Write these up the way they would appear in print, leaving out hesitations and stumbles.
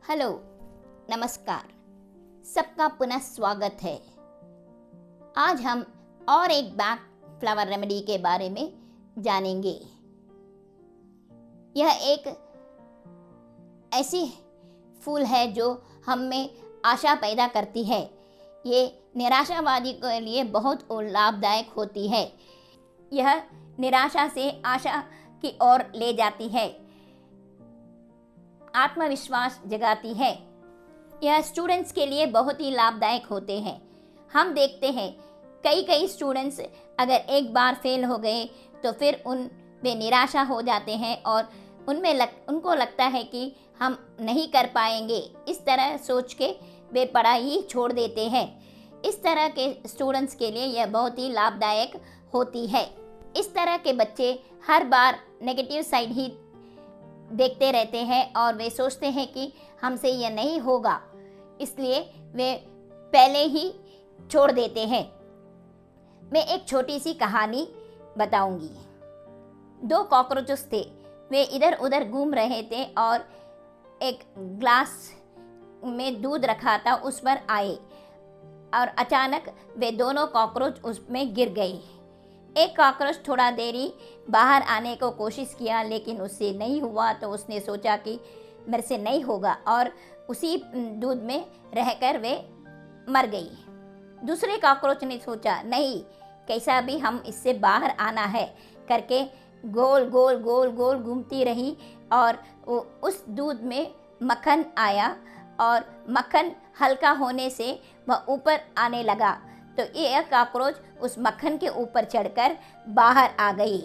Hello, नमस्कार। सबका पुनः स्वागत है। आज हम और एक बैक फ्लावर रेमेडी के बारे में जानेंगे। यह एक ऐसी फूल है जो हम में आशा पैदा करती है। ये निराशावादी के लिए बहुत लाभदायक होती है। यह निराशा से आशा की ओर ले जाती है, आत्मविश्वास जगाती है। यह स्टूडेंट्स के लिए बहुत ही लाभदायक होते हैं। हम देखते हैं कई स्टूडेंट्स अगर एक बार फेल हो गए तो फिर वे निराशा हो जाते हैं और उनको लगता है कि हम नहीं कर पाएंगे। इस तरह सोच के वे पढ़ाई छोड़ देते हैं। इस तरह के स्टूडेंट्स के लिए यह बहुत ही लाभदायक होती है। इस तरह के बच्चे हर बार नेगेटिव साइड ही देखते रहते हैं और वे सोचते हैं कि हमसे यह नहीं होगा, इसलिए वे पहले ही छोड़ देते हैं। मैं एक छोटी सी कहानी बताऊंगी। 2 कॉकरोचेस थे। वे इधर उधर घूम रहे थे और एक ग्लास में दूध रखा था, उस पर आए और अचानक वे दोनों कॉकरोच उसमें गिर गए। एक कॉकरोच थोड़ा देरी बाहर आने को कोशिश किया, लेकिन उससे नहीं हुआ तो उसने सोचा कि मेरे से नहीं होगा और उसी दूध में रहकर वे मर गई। दूसरे कॉकरोच ने सोचा नहीं, कैसा भी हम इससे बाहर आना है करके गोल गोल घूमती रही और उस दूध में मक्खन आया और मक्खन हल्का होने से वह ऊपर आने लगा तो यह कॉकरोच उस मक्खन के ऊपर चढ़कर बाहर आ गई।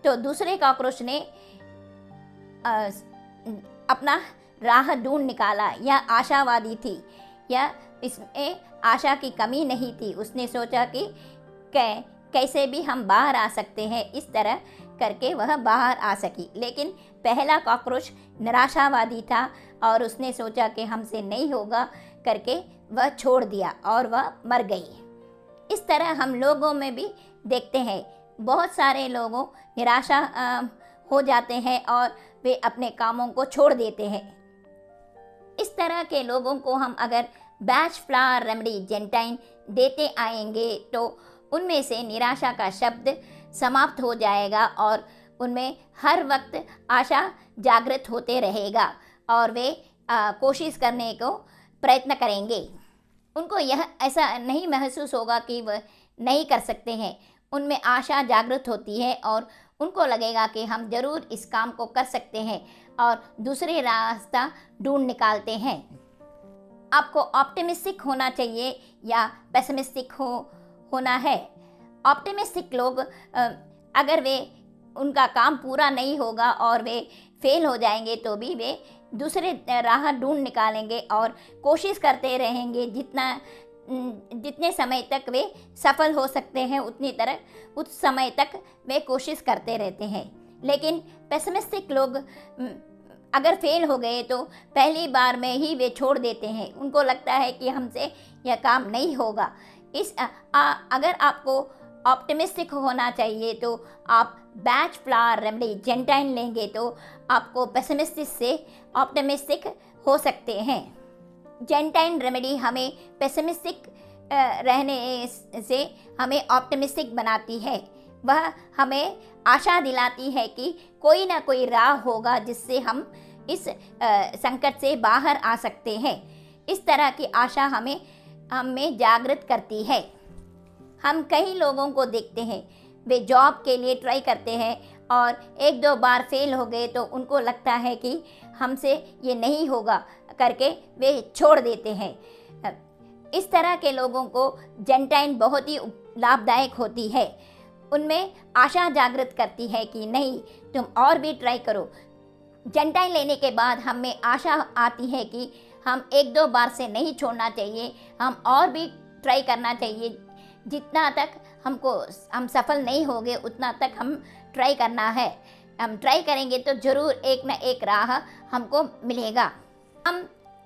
तो दूसरे कॉकरोच ने अपना राह ढूंढ निकाला। यह आशावादी थी, यह इसमें आशा की कमी नहीं थी। उसने सोचा कि कैसे भी हम बाहर आ सकते हैं। इस तरह करके वह बाहर आ सकी। लेकिन पहला कॉकरोच निराशावादी था और उसने सोचा कि हमसे नहीं होगा करके वह छोड़ दिया और वह मर गई। इस तरह हम लोगों में भी देखते हैं, बहुत सारे लोगों निराशा हो जाते हैं और वे अपने कामों को छोड़ देते हैं। इस तरह के लोगों को हम अगर बैच फ्लावर रेमेडी जेंटाइन देते आएंगे तो उनमें से निराशा का शब्द समाप्त हो जाएगा और उनमें हर वक्त आशा जागृत होते रहेगा और वे कोशिश करने को प्रयत्न करेंगे। उनको यह ऐसा नहीं महसूस होगा कि वह नहीं कर सकते हैं। उनमें आशा जागृत होती है और उनको लगेगा कि हम ज़रूर इस काम को कर सकते हैं और दूसरे रास्ता ढूंढ निकालते हैं। आपको ऑप्टिमिस्टिक होना चाहिए या पेसिमिस्टिक होना है। ऑप्टिमिस्टिक लोग अगर वे उनका काम पूरा नहीं होगा और वे फेल हो जाएंगे तो भी वे दूसरे राह ढूंढ निकालेंगे और कोशिश करते रहेंगे। जितने समय तक वे सफल हो सकते हैं उस समय तक वे कोशिश करते रहते हैं। लेकिन पेसिमिस्टिक लोग अगर फेल हो गए तो पहली बार में ही वे छोड़ देते हैं। उनको लगता है कि हमसे यह काम नहीं होगा। अगर आपको ऑप्टिमिस्टिक होना चाहिए तो आप बैच फ्लावर रेमेडी जेंटाइन लेंगे तो आपको पेसिमिस्टिक से ऑप्टिमिस्टिक हो सकते हैं। जेंटाइन रेमेडी हमें पेसिमिस्टिक रहने से हमें ऑप्टिमिस्टिक बनाती है। वह हमें आशा दिलाती है कि कोई ना कोई राह होगा जिससे हम इस संकट से बाहर आ सकते हैं। इस तरह की आशा हमें जागृत करती है। हम कई लोगों को देखते हैं, वे जॉब के लिए ट्राई करते हैं और 1-2 बार फेल हो गए तो उनको लगता है कि हमसे ये नहीं होगा करके वे छोड़ देते हैं। इस तरह के लोगों को जेंटाइन बहुत ही लाभदायक होती है। उनमें आशा जागृत करती है कि नहीं, तुम और भी ट्राई करो। जेंटाइन लेने के बाद हमें आशा आती है कि हम 1-2 बार से नहीं छोड़ना चाहिए, हम और भी ट्राई करना चाहिए। जितना तक हम सफल नहीं होंगे उतना तक हम ट्राई करना है। हम ट्राई करेंगे तो ज़रूर एक ना एक राह हमको मिलेगा। हम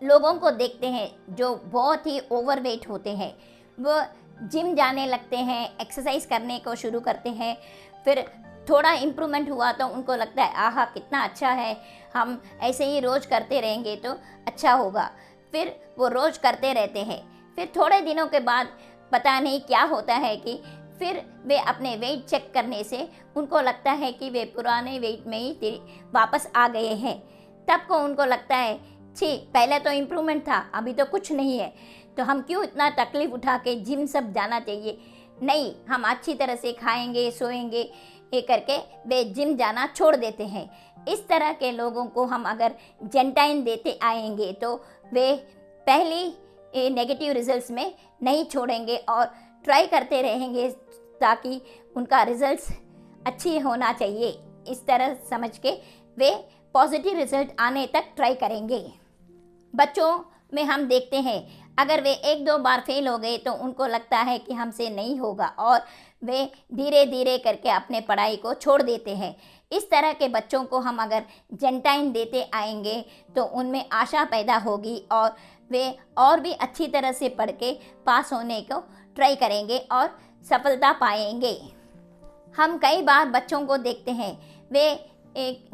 लोगों को देखते हैं जो बहुत ही ओवरवेट होते हैं, वो जिम जाने लगते हैं, एक्सरसाइज करने को शुरू करते हैं, फिर थोड़ा इम्प्रूवमेंट हुआ तो उनको लगता है आहा कितना अच्छा है, हम ऐसे ही रोज़ करते रहेंगे तो अच्छा होगा। फिर वो रोज़ करते रहते हैं। फिर थोड़े दिनों के बाद पता नहीं क्या होता है कि फिर वे अपने वेट चेक करने से उनको लगता है कि वे पुराने वेट में ही वापस आ गए हैं। तब को उनको लगता है छी पहले तो इम्प्रूवमेंट था, अभी तो कुछ नहीं है, तो हम क्यों इतना तकलीफ़ उठा के जिम सब जाना चाहिए। नहीं, हम अच्छी तरह से खाएंगे सोएंगे, ये करके वे जिम जाना छोड़ देते हैं। इस तरह के लोगों को हम अगर जेंटाइन देते आएंगे तो वे पहली नेगेटिव रिजल्ट्स में नहीं छोड़ेंगे और ट्राई करते रहेंगे ताकि उनका रिजल्ट्स अच्छी होना चाहिए। इस तरह समझ के वे पॉजिटिव रिजल्ट आने तक ट्राई करेंगे। बच्चों में हम देखते हैं अगर वे 1-2 बार फेल हो गए तो उनको लगता है कि हमसे नहीं होगा और वे धीरे धीरे करके अपने पढ़ाई को छोड़ देते हैं। इस तरह के बच्चों को हम अगर जेंटाइन देते आएंगे तो उनमें आशा पैदा होगी और वे और भी अच्छी तरह से पढ़ के पास होने को ट्राई करेंगे और सफलता पाएंगे। हम कई बार बच्चों को देखते हैं वे एक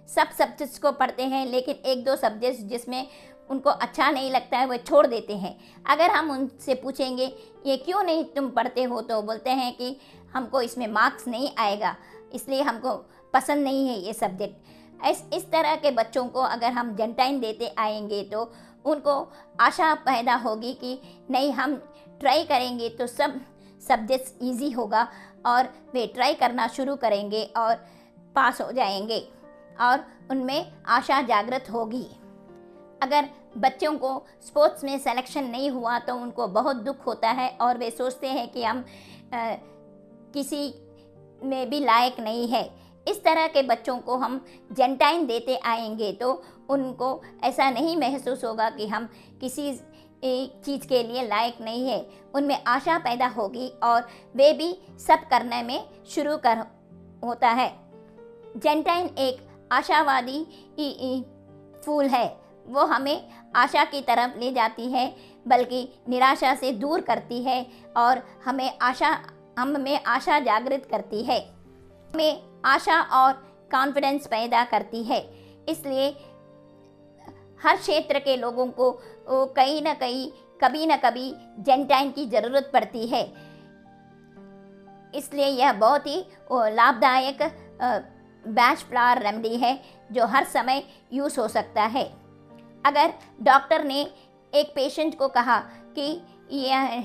सब सब्जेक्ट्स को पढ़ते हैं लेकिन 1-2 सब्जेक्ट्स जिसमें उनको अच्छा नहीं लगता है वो छोड़ देते हैं। अगर हम उनसे पूछेंगे ये क्यों नहीं तुम पढ़ते हो तो बोलते हैं कि हमको इसमें मार्क्स नहीं आएगा, इसलिए हमको पसंद नहीं है ये सब्जेक्ट। इस तरह के बच्चों को अगर हम जेंटाइन देते आएंगे तो उनको आशा पैदा होगी कि नहीं हम ट्राई करेंगे तो सब सब्जेक्ट्स ईजी होगा और वे ट्राई करना शुरू करेंगे और पास हो जाएंगे और उनमें आशा जागृत होगी। अगर बच्चों को स्पोर्ट्स में सिलेक्शन नहीं हुआ तो उनको बहुत दुख होता है और वे सोचते हैं कि हम किसी में भी लायक नहीं है। इस तरह के बच्चों को हम जेंटाइन देते आएंगे तो उनको ऐसा नहीं महसूस होगा कि हम किसी एक चीज़ के लिए लायक नहीं है। उनमें आशा पैदा होगी और वे भी सब करने में शुरू कर होता है। जेंटाइन एक आशावादी फूल है, वो हमें आशा की तरफ ले जाती है बल्कि निराशा से दूर करती है और हम में आशा जागृत करती है, हमें आशा और कॉन्फिडेंस पैदा करती है। इसलिए हर क्षेत्र के लोगों को कहीं ना कहीं कभी ना कभी जेंटाइन की ज़रूरत पड़ती है। इसलिए यह बहुत ही लाभदायक बैच फ्लावर रेमेडी है जो हर समय यूज़ हो सकता है। अगर डॉक्टर ने एक पेशेंट को कहा कि यह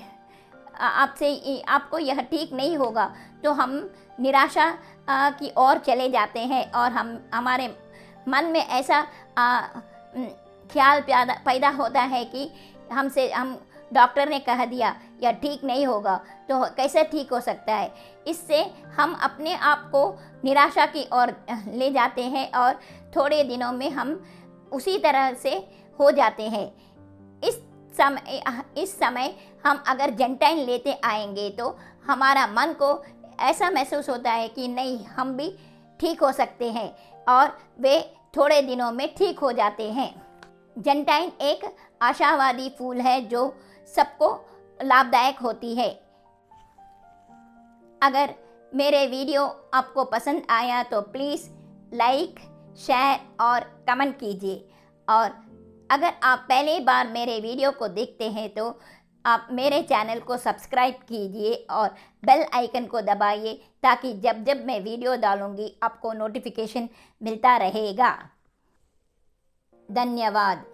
आपको यह ठीक नहीं होगा तो हम निराशा की ओर चले जाते हैं और हमारे मन में ऐसा ख्याल पैदा होता है कि हम डॉक्टर ने कह दिया यह ठीक नहीं होगा तो कैसे ठीक हो सकता है। इससे हम अपने आप को निराशा की ओर ले जाते हैं और थोड़े दिनों में हम उसी तरह से हो जाते हैं। इस समय हम अगर जेंटाइन लेते आएंगे तो हमारा मन को ऐसा महसूस होता है कि नहीं हम भी ठीक हो सकते हैं और वे थोड़े दिनों में ठीक हो जाते हैं। जेंटाइन एक आशावादी फूल है जो सबको लाभदायक होती है। अगर मेरे वीडियो आपको पसंद आया तो प्लीज़ लाइक शेयर और कमेंट कीजिए और अगर आप पहली बार मेरे वीडियो को देखते हैं तो आप मेरे चैनल को सब्सक्राइब कीजिए और बेल आइकन को दबाइए ताकि जब जब मैं वीडियो डालूँगी आपको नोटिफिकेशन मिलता रहेगा। धन्यवाद।